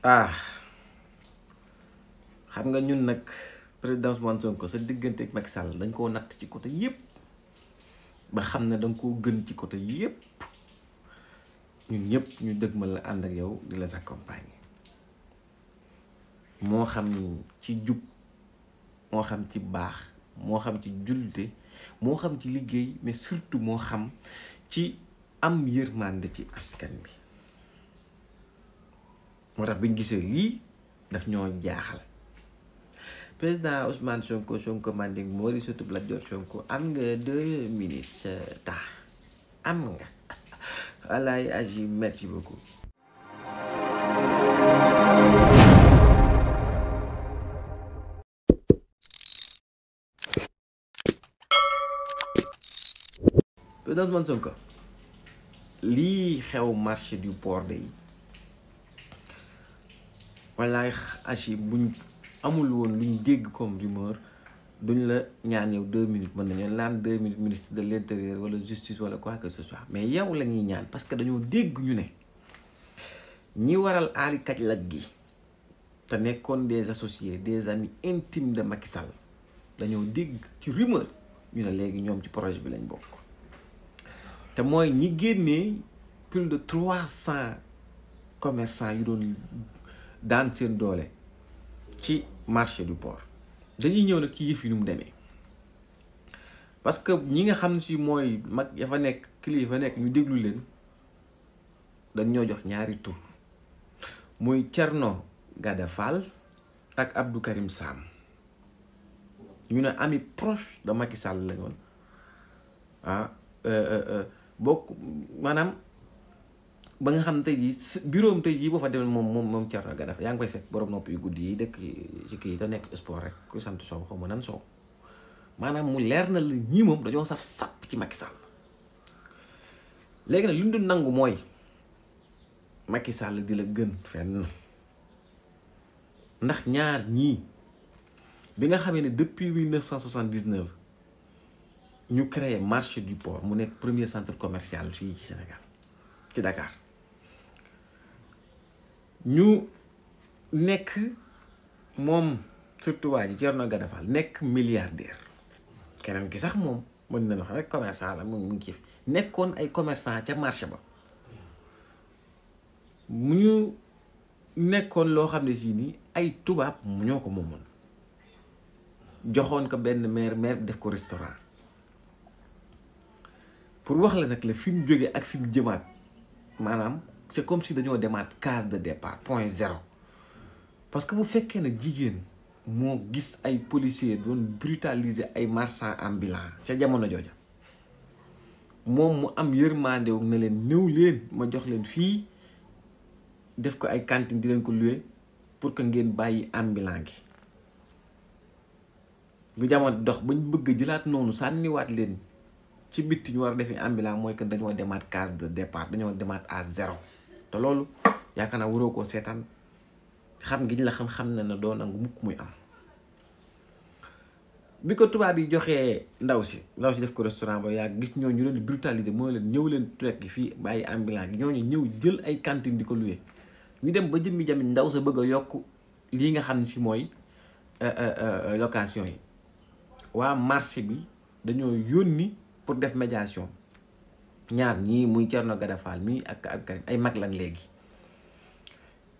ah xam nga ñun nag président Ousmane Sonko sa diggante ak Macky Sall dañ koo natt ci côté yépp ba xam ne danga koo gën ci côté yépp ñun ñëpp ñu dëgmal la ànd ak yow di la accompagner moo xam ci jub moo xam ci baax moo xam ci jullite moo xam ci liggéey mais surtout moo xam ci am yërmande ci askan bi moo tax biñ gisee lii daf ñoo jaaxal président Ousmane Sonko Manding Mori surtout Lat Dior Sonko am nga 2 minutes temps am nga walaay Agi merci beaucoup. président Ousmane Sonko lii xew marché du port de yi walaay Agi buñ amul woon luñ dégg comme rumeur duñ la ñaan yow 2 minutes mën nañu laan 2 minutes ministre de l'intérieur wala justice wala quoi que ce soit mais yow la ñuy ñaan parce que dañoo dégg ñu ne ñi waral aali kaj laj gi te nekkoon des associés des amis intimes de Macky Sall dañoo dégg ci rumeur ñu ne léegi ñoom ci projet bi lañ bokk te mooy ñi génnee plus de 300 commerçants yu doon daan seen doole ci marché du port dañuy ñëw nag ci yëf yi nu mu demee parce que ñi nga xam ne si mooy mag ya fa nekk kilifa nekk ñu déglu leen dañ ñoo jox ñaari tur muy Thierno Gada Fall ak Abdou Karim Sam ñu ne ami proche de Macky Sall la woon bokk maanaam ba nga xam tey jii bureau am tey jii boo fa demee moom Thierno Gada Fall yaa ngi koy fekk borom nopp yu guddi yi dëkk ci kii da nekk sport rek ku sant Sow xaw ma nan Sow maanaam mu leer na la ñii moom dañoo saf sàpp ci Macky Sall léegi nag li ñu doon nangu mooy Macky Sall di la gën fenn ndax ñaar ñii bi nga xamee ne depuis 1979 ñu créé marché du port mu nekk premier centre commercial fii ci Sénégal ci Dakar. ñu nekk moom surtout waa ji Thierno Gada Fall nekk milliardaire keneen ki sax moom mën na wax rek commerçant la mu ngi ci nekkoon ay commerçant ca marché ba mu ñu nekkoon loo xam ne si nii ay tubaab ñoo ko moomoon joxoon ko benn maire def ko restaurant pour wax la nag la fi mu jógee ak fi mu jëmaat maanaam c'est comme si dañoo demaat case de départ point zéro parce que bu fekkee ne jigéen moo gis ay policiers doon brutaliser ay marchands ambulants ca jamono jooja moom mu am yërmandew na leen ñëw leen ma jox leen fii def ko ay cantine di leen ko louer pour que ngeen bàyyi ambulant gi bu jamono dox bañ bëgg jëlaat noonu sànniwaat leen ci bitti ñu war a defi ambulant mooy que dañoo demaat case de départ dañoo demaat à zéro te loolu yaakaar naa waroo koo seetaan xam ngi ñu la xam na ne doo nangu mukk muy am bi ko tubaab yi joxee ndaw si def ko restaurant ba yaa gis ñoo ñu leen di brutaliser mooy leen ñëw leen rekk fii bàyyi ambulant gi ñooñu ñëw jël ay cantine di ko louer ñu dem ba jëmmi jamit ndaw sa bëgg a yokk lii nga xam ne si mooy location yi waa marché bi dañoo yónni pour def médiation ñaar ñii muy Thierno Gada Fall mii ak Karim ay mag lañ léegi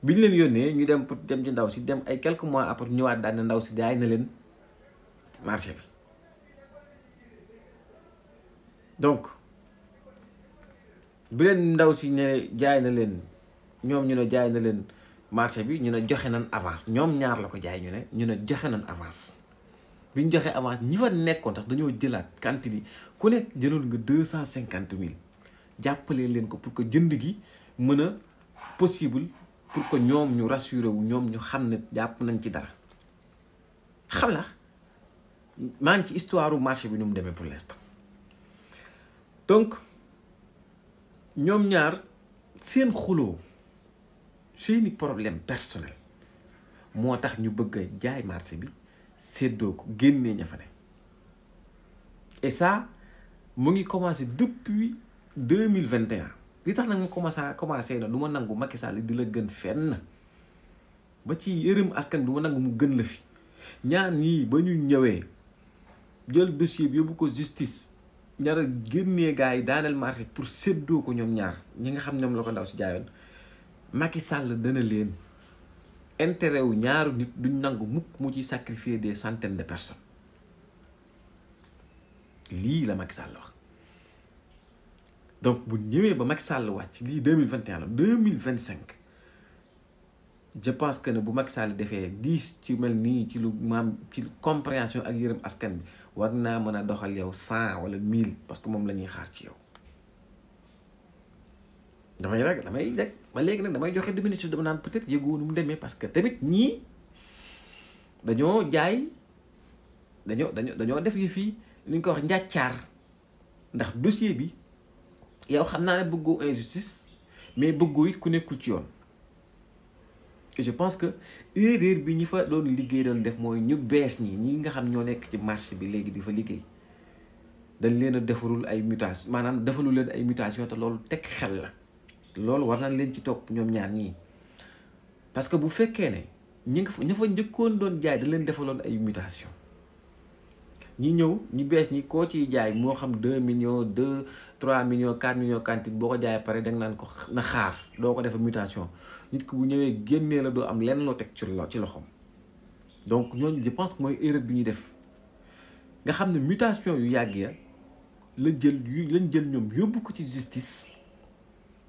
bi ñu leen yónnee ñu dem pour dem ci ndaw si dem ay quelques mois après ñëwaat daal ne ndaw si jaay na leen marché bi donc bi leen ndaw si ne jaay na leen ñoom ñu ne jaay na leen marché bi ñu ne joxe nañ avance ñoom ñaar la ko jaay ñu ne joxe nañ avance bi ñu joxee avance ñi fa nekkoon tax dañoo jëlaat cantine yi ku nekk jëloon nga 250 000 jàppale leen ko pour que jënd gi mën a possible pour que ñoom ñu rassuré wu ñoom ñu xam ne jàpp nañ ci dara xam la maa ngi ci histoire marché bi nu mu demee pour l'instant donc ñoom ñaar seen xuloo seeni problème personnel moo tax ñu bëgg a jaay marché bi séddoo ko génnee ña fa ne et ça mu ngi commencé depuis 2021 li tax nag mu commencé na du ma nangu Macky Sall di la gën fenn ba ci yërëm askan bi ma nangu mu gën la fi ñaar ñii ba ñu ñëwee jël dossier bi yóbbu ko justice ñaar a génnee gars yi daaneel marché pour séddoo ko ñoom ñaar ñi nga xam ñoom la ko ndaw si jaayoon Macky Sall dana leen intérêt wu ñaaru nit duñ nangu mukk mu ci sacrifier des centaines de personnes lii la Macky Sall wax donc bu ñëwee ba Macky Sall wàcc lii 2021 la 2025 je pense que ne bu Macky Sall defee 10 ci mel nii ci lu maam ci compréhension ak yërëm askan bi war naa mën a doxal yow 100 wala 1000 parce que moom la ñuy xaar ci yow damay rek ba léegi nag damay joxe diminution dama naan peut-être yëgoo nu mu demee parce que tamit ñii dañoo jaay dañoo def yi fii li ñu ko wax njàccaar ndax dossier bi yow xam naa ne bëggoo injustice mais bëggoo it ku nekkul ci yoon et je pense que erreur bi ñi fa doon liggéey doon def mooy ñu bees ñi nga xam ñoo nekk ci marché bi léegi di fa liggéey dañ leen a defarul ay mutation maanaam defalu leen ay mutation te loolu teg xel la loolu war nañ leen ci topp ñoom ñaar ñii parce que bu fekkee ne ñi nga fa njëkkoon doon jaay da leen defaloon ay mutation ñi ñëw ñi bees ñi koo ciy jaay moo xam 2 millions 2 3 millions 4 millions cantine boo ko jaayee pare danga naan ko na xaar doo ko defa mutation nit ki bu ñëwee génnee la doo am lenn loo teg ci loxoom donc ñooñu je pense que mooy erreur bi ñuy def nga xam ne mutation yu yàgg ya lañ jël ñoom yóbbu ko ci justice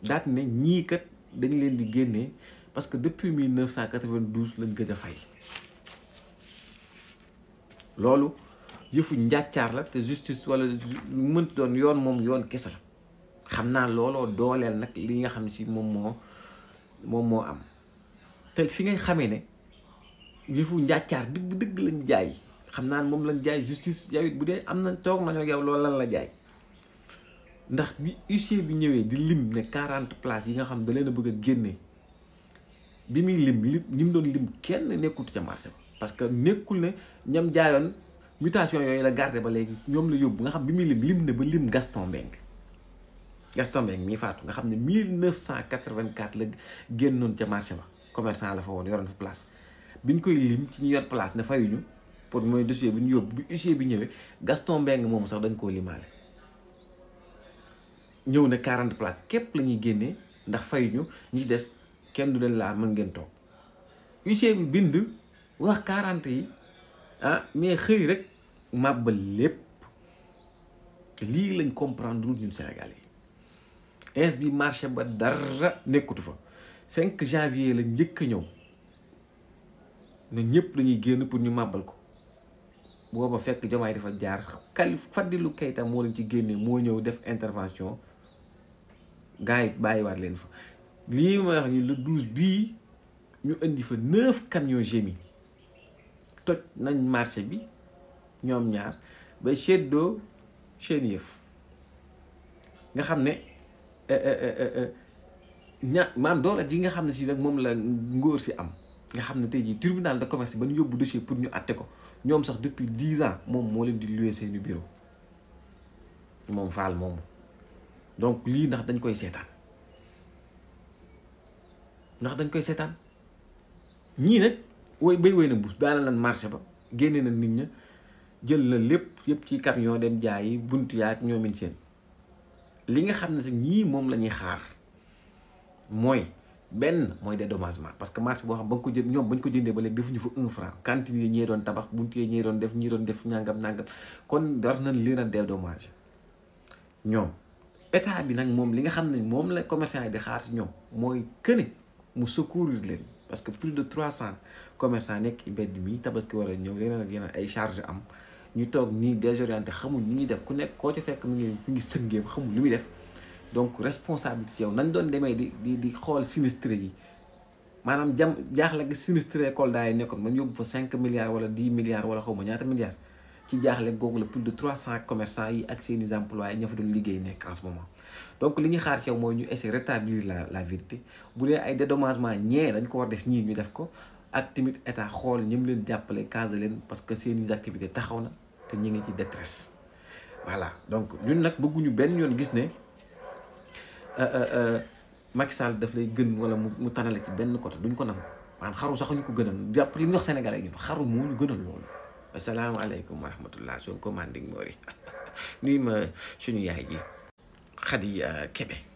daat ne ñii kat dañ leen di génnee parce que depuis 1992 lañ gëj a fay loolu yëfu njàccaar la te justice wala lu mënti doon yoon moom yoon kese la xam naa looloo dooleel nag li nga xam si moom moo am te fi ngay xamee ne yëfu njàccaar dëgg lañ jaay xam naa moom lañ jaay justice yow it bu dee am na toog nañoo yow loolu lan la jaay ndax bi huissier bi ñëwee di lim ne 40 places yi nga xam da leen a bëgg a génne bi muy lim mu doon lim kenn nekkut ca marché ba parce que nekkul ne ñam jaayoon mutation yooyu la gardé ba léegi ñoom la yóbbu nga xam bi muy lim ne ba lim Gaston Mbengue mii faatu nga xam ne 1984 la génnoon ca marché ba commerçant la fa woon yoroon fa place biñ koy lim ci ñu yor place ne fayuñu pour mooy dossier bi ñu yóbbu bi huissier bi ñëwee Gaston Mbengue moomu sax dañ koo limaale ñëw ne 40 places képp la ñuy génnee ndax fayuñu ñi des kenn du leen laal mën ngeen toog huissier bi bind wax 40 yi mais xëy rek màbbal lépp lii lañ comprendre ñun Sénégalais yi ins bi marché ba dara nekkutu fa 5 janvier la njëkk a ñëw ne ñëpp dañuy génn pour ñu màbbal ko booba fekk Diomaye dafa jaar Fadilou Keita moo leen ci génne moo ñëw def intervention gars yi bàyyiwaat leen fa lii ma wax ni le 12 bii ñu indi fa 9 camions gémi toj nañ marché bi ñoom ñaar ba seddoo seen yëf nga xam ne maam doole ji nga xam ne si nag moom la ngóor si am nga xam ne tey jii tribunal de commerce ba ñu yóbbu dossier pour ñu atte ko ñoom sax depuis 10 ans moom moo leen di louer seeni bureau moom faal moomu donc lii ndax dañ koy seetaan ñii nag woy na mbuus daana lan marché ba génne na nit ña jël na lépp yëpp ci camion dem jaayi buntu yaak ñoomin seen li nga xam ne sax ñii moom la ñuy xaar mooy benn mooy dédommagement parce que marché boo xam ba nga ko jënd ñoom bañ ko jëndee ba léegi defuñu fa 1 franc cantine yi ñee doon tabax buntu yi ñee doon def ñii doon def nàngam kon war nañ leen a dédommagé ñoom état bi nag moom li nga xam ne moom la commerçant yi di xaar ci ñoom mooy këne mu secourir leen parce que plus de 300 commerçants nekk ci mbedd mi tabaski war a ñëw yeneen ak yeneen ay charge am ñu toog nii désorienté xamul lu ñuy def ku nekk koo ci fekk mi ngi sëngee xamul lu muy def donc responsabilité yow nañ doon demee di xool sinistré yi maanaam jaaxle gi sinistré Kolda yi nekkoon man yóbbu fa 5 milliards wala 10 milliards wala xaw ma ñaata milliards ci jaaxle googu la plus de 300 commerçants yi ak seeni employés ña fa doon liggéey nekk en ce moment donc li ñuy xaar ci yow mooy ñu essayer rétablir la vérité bu dee ay dédommagement ñee dañ ko war def ñii ñu def ko ak tamit état xool ñëm leen jàppale case leen parce que seeni activité taxaw na te ñu ngi ci détresse voilà donc ñun nag bëgguñu benn yoon gis ne Macky Sall daf lay gën wala mu tanale ci benn côté duñ ko nangu maanaam xaru sax ñu ko gënal jàpp li ñu wax sénégalais ñun xaru moo ñu gënal loolu. asalaamaaleykum wa rahmatullah soo commanding Mori nuyu ma suñu yaay ji Khady Kébé.